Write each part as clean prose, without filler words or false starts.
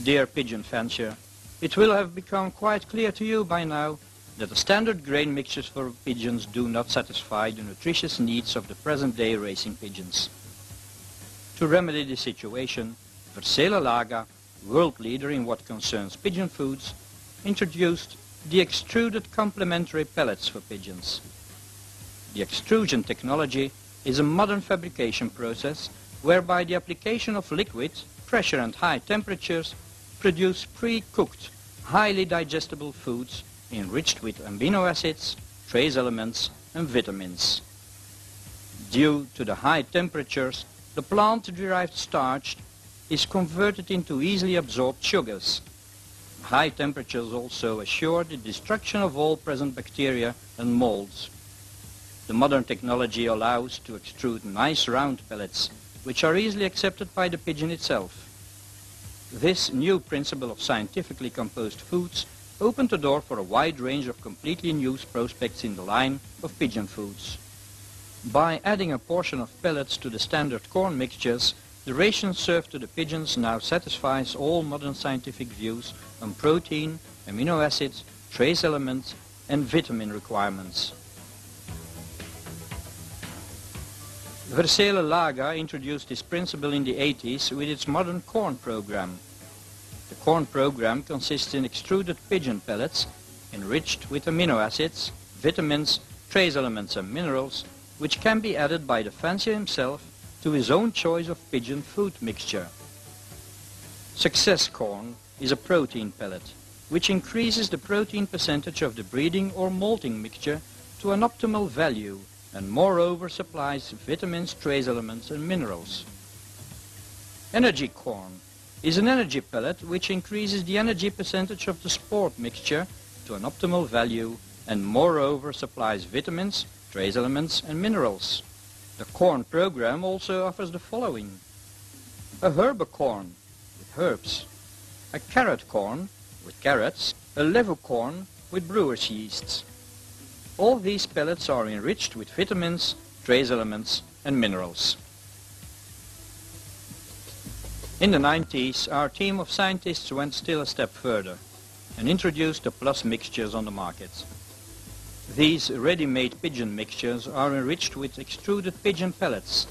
Dear pigeon fancier, it will have become quite clear to you by now that the standard grain mixtures for pigeons do not satisfy the nutritious needs of the present-day racing pigeons. To remedy this situation, Versele Laga, world leader in what concerns pigeon foods, introduced the extruded complementary pellets for pigeons. The extrusion technology is a modern fabrication process whereby the application of liquid, pressure and high temperatures produce pre-cooked, highly digestible foods enriched with amino acids, trace elements and vitamins. Due to the high temperatures, the plant-derived starch is converted into easily absorbed sugars. High temperatures also assure the destruction of all present bacteria and molds. The modern technology allows to extrude nice round pellets, which are easily accepted by the pigeon itself. This new principle of scientifically composed foods opened the door for a wide range of completely new prospects in the line of pigeon foods. By adding a portion of pellets to the standard corn mixtures, the ration served to the pigeons now satisfies all modern scientific views on protein, amino acids, trace elements and vitamin requirements. Versele Laga introduced this principle in the 80s with its modern corn program. The corn program consists in extruded pigeon pellets enriched with amino acids, vitamins, trace elements and minerals, which can be added by the fancier himself to his own choice of pigeon food mixture. Success corn is a protein pellet, which increases the protein percentage of the breeding or molting mixture to an optimal value and moreover supplies vitamins, trace elements and minerals. Energy corn is an energy pellet which increases the energy percentage of the sport mixture to an optimal value and moreover supplies vitamins, trace elements and minerals. The corn program also offers the following: a herbicorn with herbs, a carrot corn with carrots, a levucorn with brewer's yeasts. All these pellets are enriched with vitamins, trace elements and minerals. In the 90s, our team of scientists went still a step further and introduced the plus mixtures on the market. These ready-made pigeon mixtures are enriched with extruded pigeon pellets.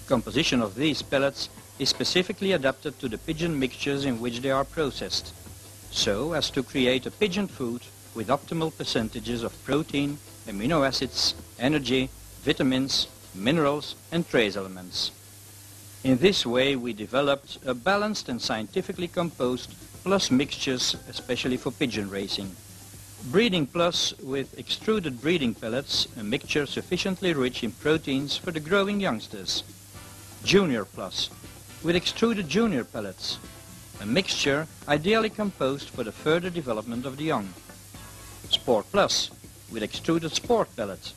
The composition of these pellets is specifically adapted to the pigeon mixtures in which they are processed, so as to create a pigeon food with optimal percentages of protein, amino acids, energy, vitamins, minerals and trace elements. In this way we developed a balanced and scientifically composed plus mixtures especially for pigeon racing. Breeding Plus with extruded breeding pellets, a mixture sufficiently rich in proteins for the growing youngsters. Junior Plus with extruded junior pellets, a mixture ideally composed for the further development of the young. Sport Plus with extruded sport pellets.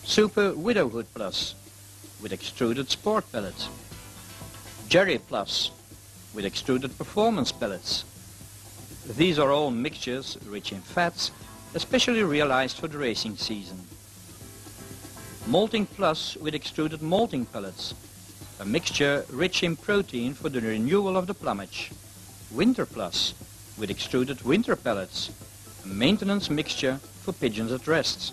Super Widowhood Plus with extruded sport pellets. Jerry Plus with extruded performance pellets. These are all mixtures rich in fats, especially realized for the racing season. Molting Plus with extruded molting pellets, a mixture rich in protein for the renewal of the plumage. Winter Plus with extruded winter pellets, a maintenance mixture for pigeons at rest.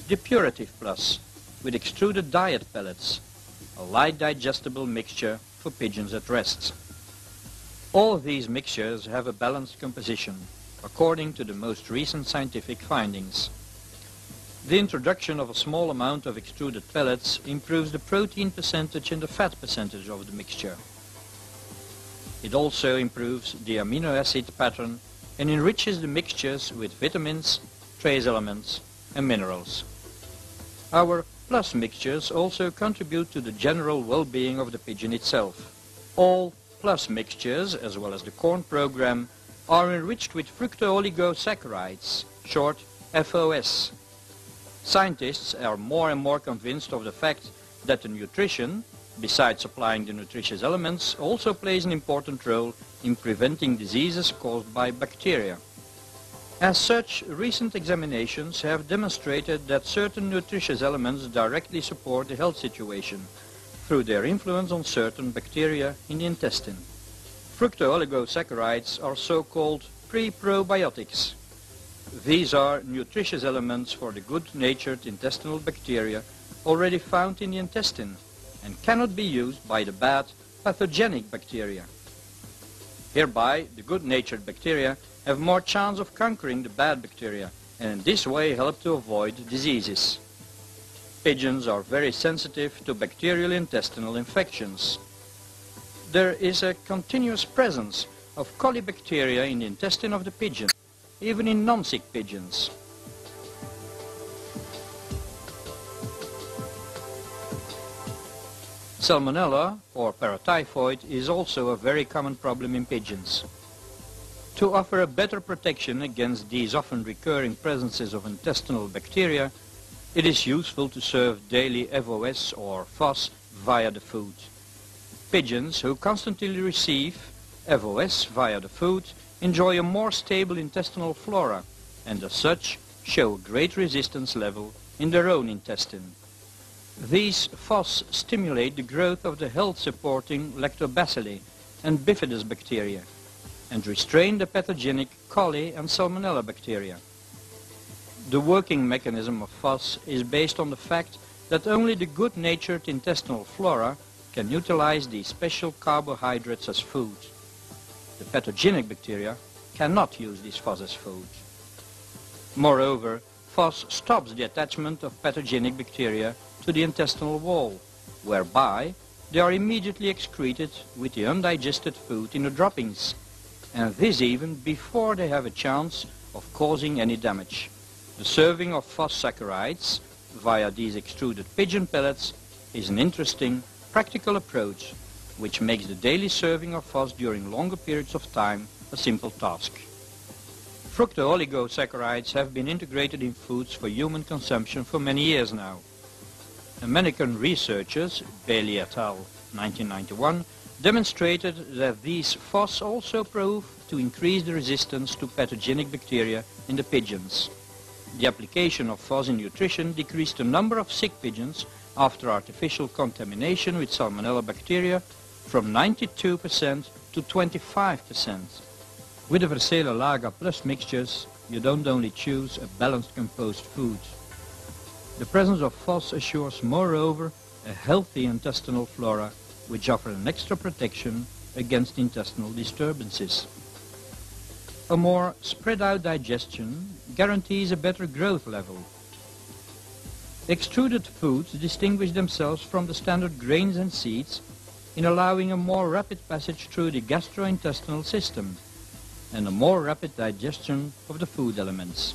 Depurative Plus with extruded diet pellets, a light digestible mixture for pigeons at rest. All these mixtures have a balanced composition, according to the most recent scientific findings. The introduction of a small amount of extruded pellets improves the protein percentage and the fat percentage of the mixture. It also improves the amino acid pattern and enriches the mixtures with vitamins, trace elements and minerals. Our plus mixtures also contribute to the general well-being of the pigeon itself. All plus mixtures, as well as the corn program, are enriched with fructooligosaccharides, short FOS. Scientists are more and more convinced of the fact that the nutrition, besides supplying the nutritious elements, also plays an important role in preventing diseases caused by bacteria. As such, recent examinations have demonstrated that certain nutritious elements directly support the health situation through their influence on certain bacteria in the intestine. Fructooligosaccharides are so-called pre-probiotics. These are nutritious elements for the good-natured intestinal bacteria already found in the intestine and cannot be used by the bad pathogenic bacteria. Hereby, the good-natured bacteria have more chance of conquering the bad bacteria and in this way help to avoid diseases. Pigeons are very sensitive to bacterial intestinal infections. There is a continuous presence of colibacteria in the intestine of the pigeon, even in non-sick pigeons. Salmonella, or paratyphoid, is also a very common problem in pigeons. To offer a better protection against these often recurring presences of intestinal bacteria, it is useful to serve daily FOS or FOS via the food. Pigeons who constantly receive FOS via the food enjoy a more stable intestinal flora and as such show a great resistance level in their own intestine. These FOS stimulate the growth of the health-supporting lactobacilli and bifidus bacteria and restrain the pathogenic coli and salmonella bacteria. The working mechanism of FOS is based on the fact that only the good-natured intestinal flora can utilize these special carbohydrates as food. The pathogenic bacteria cannot use these FOS as food. Moreover, FOS stops the attachment of pathogenic bacteria to the intestinal wall, whereby they are immediately excreted with the undigested food in the droppings, and this even before they have a chance of causing any damage. The serving of FOS saccharides via these extruded pigeon pellets is an interesting, practical approach which makes the daily serving of FOS during longer periods of time a simple task. Fructooligosaccharides have been integrated in foods for human consumption for many years now. American researchers, Bailey et al. 1991, demonstrated that these FOS also prove to increase the resistance to pathogenic bacteria in the pigeons. The application of FOS in nutrition decreased the number of sick pigeons after artificial contamination with salmonella bacteria from 92% to 25%. With the Versele Laga Plus mixtures, you don't only choose a balanced composed food. The presence of FOS assures, moreover, a healthy intestinal flora which offers an extra protection against intestinal disturbances. A more spread-out digestion guarantees a better growth level. Extruded foods distinguish themselves from the standard grains and seeds in allowing a more rapid passage through the gastrointestinal system and a more rapid digestion of the food elements.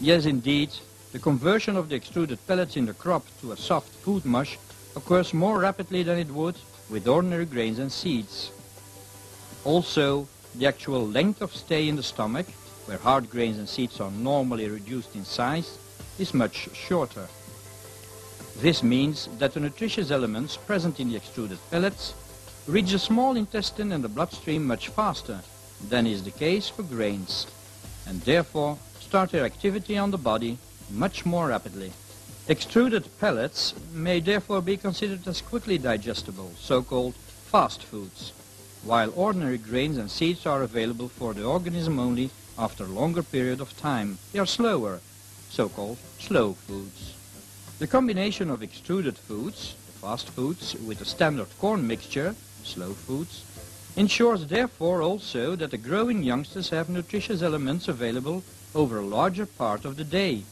Yes, indeed, the conversion of the extruded pellets in the crop to a soft food mush occurs more rapidly than it would with ordinary grains and seeds. Also, the actual length of stay in the stomach, where hard grains and seeds are normally reduced in size, is much shorter. This means that the nutritious elements present in the extruded pellets reach the small intestine and the bloodstream much faster than is the case for grains, and therefore start their activity on the body much more rapidly. Extruded pellets may therefore be considered as quickly digestible, so-called fast foods, while ordinary grains and seeds are available for the organism only after a longer period of time. They are slower, so-called slow foods. The combination of extruded foods, the fast foods, with a standard corn mixture, slow foods, ensures therefore also that the growing youngsters have nutritious elements available over a larger part of the day.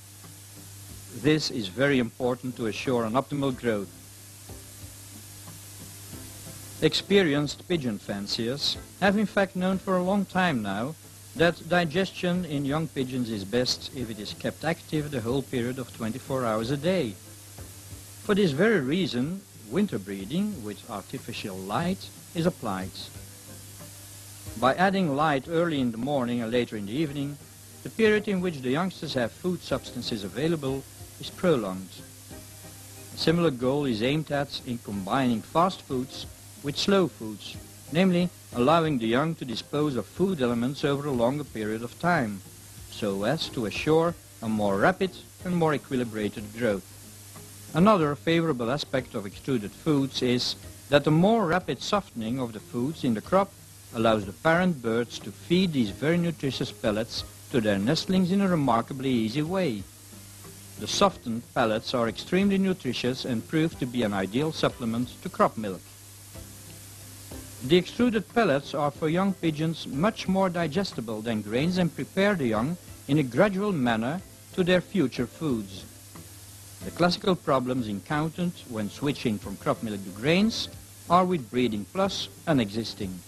This is very important to assure an optimal growth. Experienced pigeon fanciers have in fact known for a long time now that digestion in young pigeons is best if it is kept active the whole period of 24 hours a day. For this very reason, winter breeding with artificial light is applied. By adding light early in the morning and later in the evening, the period in which the youngsters have food substances available is prolonged. A similar goal is aimed at in combining fast foods with slow foods, namely allowing the young to dispose of food elements over a longer period of time, so as to assure a more rapid and more equilibrated growth. Another favorable aspect of extruded foods is that the more rapid softening of the foods in the crop allows the parent birds to feed these very nutritious pellets to their nestlings in a remarkably easy way. The softened pellets are extremely nutritious and prove to be an ideal supplement to crop milk. The extruded pellets are for young pigeons much more digestible than grains and prepare the young in a gradual manner to their future foods. The classical problems encountered when switching from crop milk to grains are with breeding plus unexisting.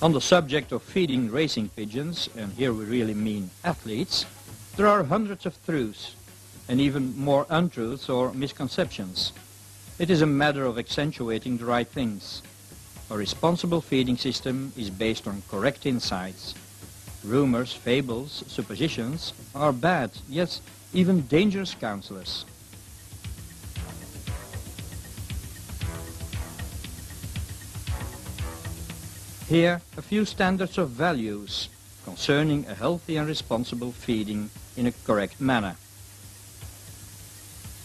On the subject of feeding racing pigeons, and here we really mean athletes, there are hundreds of truths and even more untruths or misconceptions. It is a matter of accentuating the right things. A responsible feeding system is based on correct insights. Rumors, fables, suppositions are bad, yes, even dangerous counselors. Here, a few standards of values concerning a healthy and responsible feeding in a correct manner.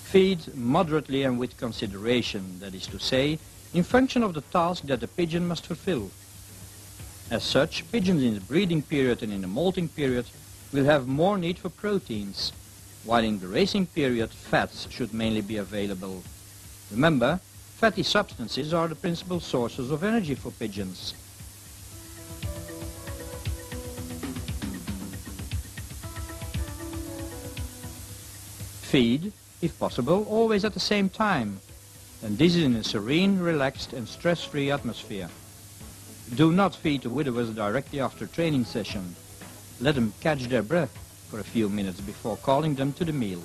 Feed moderately and with consideration, that is to say, in function of the task that the pigeon must fulfill. As such, pigeons in the breeding period and in the molting period will have more need for proteins, while in the racing period fats should mainly be available. Remember, fatty substances are the principal sources of energy for pigeons. Feed, if possible, always at the same time, and this is in a serene, relaxed and stress-free atmosphere. Do not feed the widowers directly after training session. Let them catch their breath for a few minutes before calling them to the meal.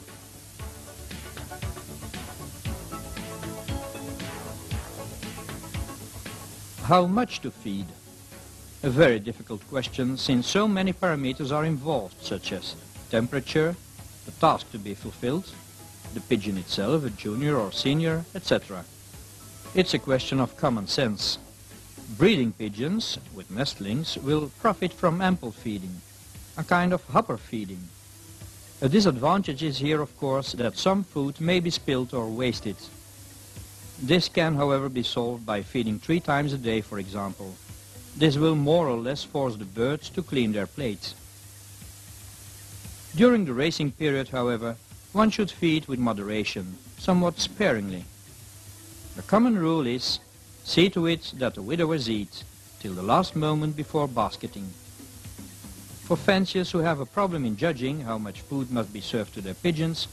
How much to feed? A very difficult question, since so many parameters are involved, such as temperature, the task to be fulfilled, the pigeon itself, a junior or senior, etc. It's a question of common sense. Breeding pigeons with nestlings will profit from ample feeding, a kind of hopper feeding. A disadvantage is here, of course, that some food may be spilled or wasted. This can, however, be solved by feeding 3 times a day, for example. This will more or less force the birds to clean their plates. During the racing period, however, one should feed with moderation, somewhat sparingly. The common rule is, see to it that the widowers eat, till the last moment before basketing. For fanciers who have a problem in judging how much food must be served to their pigeons,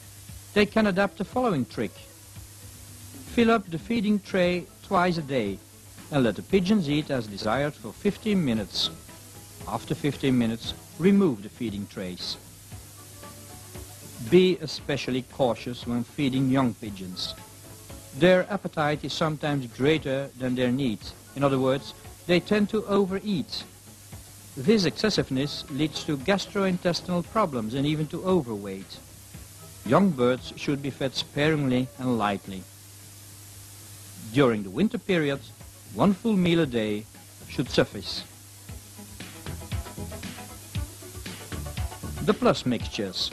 they can adapt the following trick. Fill up the feeding tray twice a day, and let the pigeons eat as desired for 15 minutes. After 15 minutes, remove the feeding trays. Be especially cautious when feeding young pigeons. Their appetite is sometimes greater than their need. In other words, they tend to overeat. This excessiveness leads to gastrointestinal problems and even to overweight. Young birds should be fed sparingly and lightly. During the winter period, 1 full meal a day should suffice. The plus mixtures.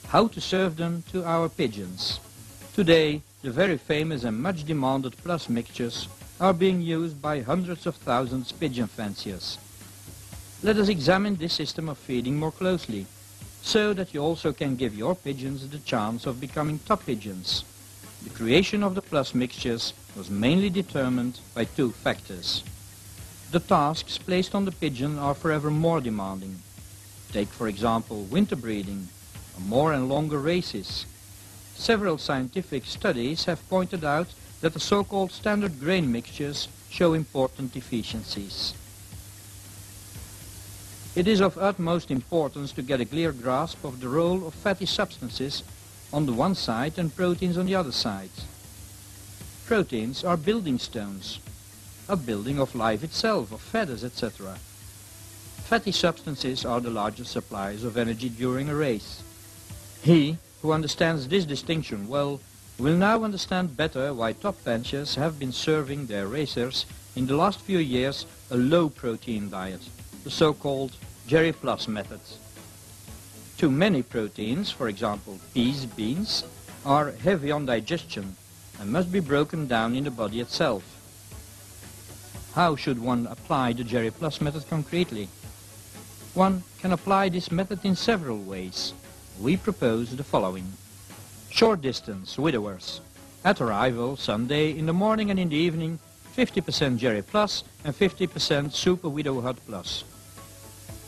How to serve them to our pigeons. Today, the very famous and much demanded plus mixtures are being used by hundreds of thousands of pigeon fanciers. Let us examine this system of feeding more closely, so that you also can give your pigeons the chance of becoming top pigeons. The creation of the plus mixtures was mainly determined by 2 factors. The tasks placed on the pigeon are forever more demanding. Take, for example, winter breeding, more and longer races. Several scientific studies have pointed out that the so-called standard grain mixtures show important deficiencies. It is of utmost importance to get a clear grasp of the role of fatty substances on the one side and proteins on the other side. Proteins are building stones, a building of life itself, of feathers, etc. Fatty substances are the largest suppliers of energy during a race. He who understands this distinction well will now understand better why top fanciers have been serving their racers in the last few years a low-protein diet. the so-called Jerry Plus method. Too many proteins, for example peas, beans, are heavy on digestion and must be broken down in the body itself. How should one apply the Jerry Plus method concretely? One can apply this method in several ways. We propose the following. Short distance widowers. At arrival, Sunday, in the morning and in the evening, 50% Jerry Plus and 50% Super Widow Hut Plus.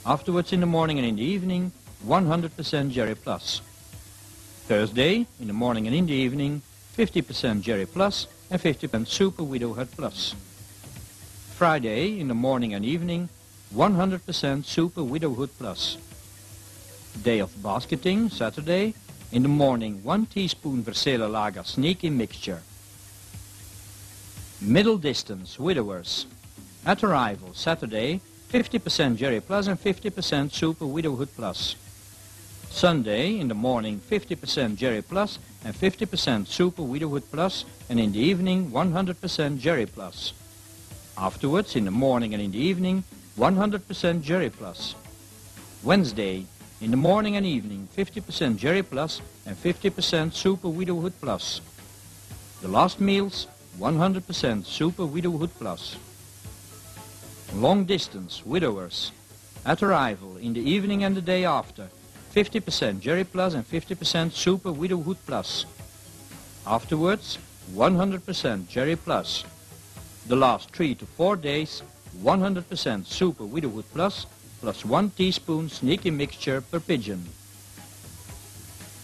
Afterwards, in the morning and in the evening, 100% Jerry Plus. Thursday, in the morning and in the evening, 50% Jerry Plus and 50% Super Widow Hut Plus. Friday, in the morning and evening, 100% Super Widowhood Plus. Day of basketing, Saturday, in the morning 1 teaspoon Versele Laga sneaky mixture. Middle distance widowers. At arrival, Saturday, 50% Jerry Plus and 50% Super Widowhood Plus. Sunday, in the morning 50% Jerry Plus and 50% Super Widowhood Plus, and in the evening 100% Jerry Plus. Afterwards, in the morning and in the evening, 100% Jerry Plus. Wednesday, in the morning and evening, 50% Jerry Plus and 50% Super Widowhood Plus. The last meals, 100% Super Widowhood Plus. Long distance widowers. At arrival, in the evening and the day after, 50% Jerry Plus and 50% Super Widowhood Plus. Afterwards, 100% Jerry Plus. The last 3 to 4 days, 100% Super Widowhood Plus, plus 1 teaspoon sneaky mixture per pigeon.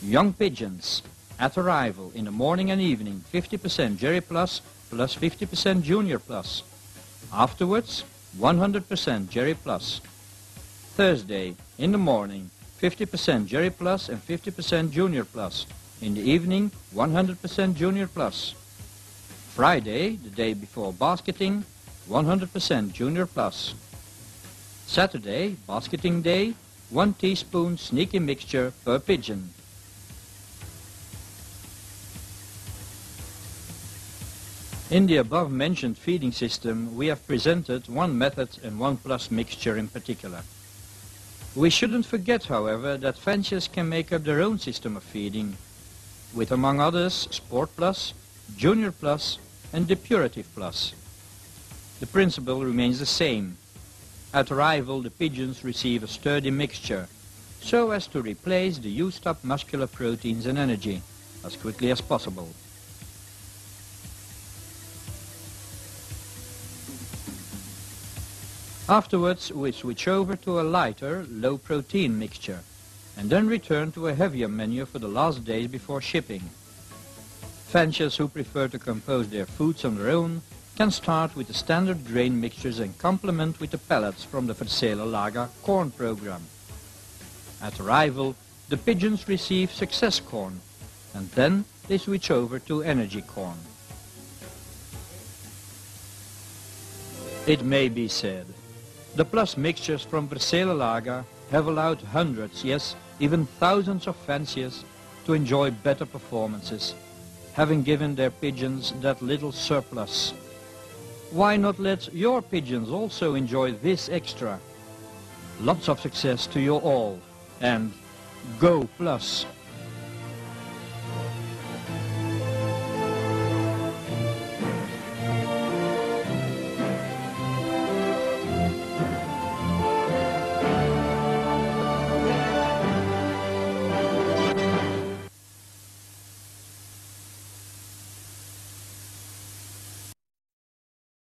Young pigeons. At arrival, in the morning and evening, 50% Jerry Plus, plus 50% Junior Plus. Afterwards, 100% Jerry Plus. Thursday, in the morning, 50% Jerry Plus and 50% Junior Plus. In the evening, 100% Junior Plus. Friday, the day before basketing, 100% Junior Plus. Saturday, basketing day, 1 teaspoon sneaky mixture per pigeon. In the above-mentioned feeding system, we have presented one method and one plus mixture in particular. We shouldn't forget, however, that fanciers can make up their own system of feeding, with among others Sport Plus, Junior Plus and Depurative Plus. The principle remains the same. At arrival, the pigeons receive a sturdy mixture, so as to replace the used-up muscular proteins and energy as quickly as possible. Afterwards, we switch over to a lighter, low-protein mixture, and then return to a heavier menu for the last days before shipping. Fanciers who prefer to compose their foods on their own can start with the standard grain mixtures and complement with the pellets from the Versele Laga corn program. At arrival, the pigeons receive success corn, and then they switch over to energy corn. It may be said, the plus mixtures from Versele Laga have allowed hundreds, yes, even thousands of fanciers to enjoy better performances, having given their pigeons that little surplus. Why not let your pigeons also enjoy this extra? Lots of success to you all, and Go Plus!